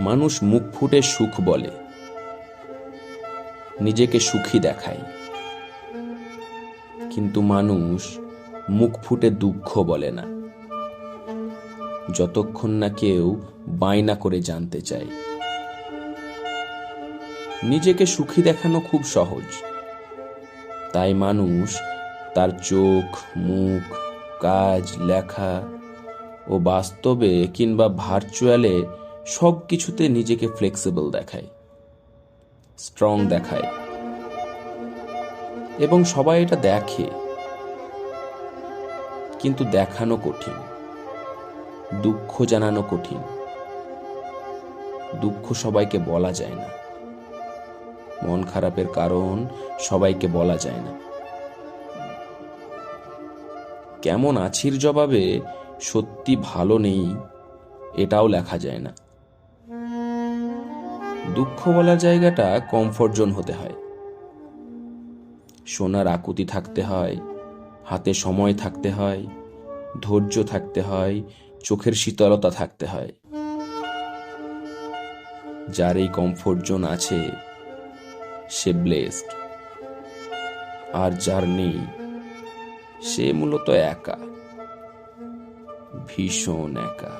মানুষ মুখ ফুটে সুখ বলে, নিজেকে সুখী দেখায়, কিন্তু মানুষ মুখ ফুটে দুঃখ বলে না, যতক্ষণ না কেউ বায়না করে জানতে চায়। নিজেকে সুখী দেখানো খুব সহজ, তাই মানুষ তার চোখ, মুখ, কাজ, লেখা ও বাস্তবে কিংবা ভার্চুয়ালে সব কিছুতে নিজেকে ফ্লেক্সিবল দেখায়, স্ট্রং দেখায়, এবং সবাই এটা দেখে। কিন্তু দেখানো কঠিন, দুঃখ জানানো কঠিন। দুঃখ সবাইকে বলা যায় না, মন খারাপের কারণ সবাইকে বলা যায় না। কেমন আছির জবাবে সত্যি ভালো নেই এটাও লেখা যায় না। দুঃখ বলার জায়গাটা কমফোর্ট জোন হতে হয়। শোনার আকুতি থাকতে হয়, হাতে সময় থাকতে হয়, ধৈর্য থাকতে হয়, চোখের শীতলতা থাকতে হয়। যার এই কমফোর্ট জোন আছে সে ব্লেসড, আর যার নেই সে মূলত একা, ভীষণ একা।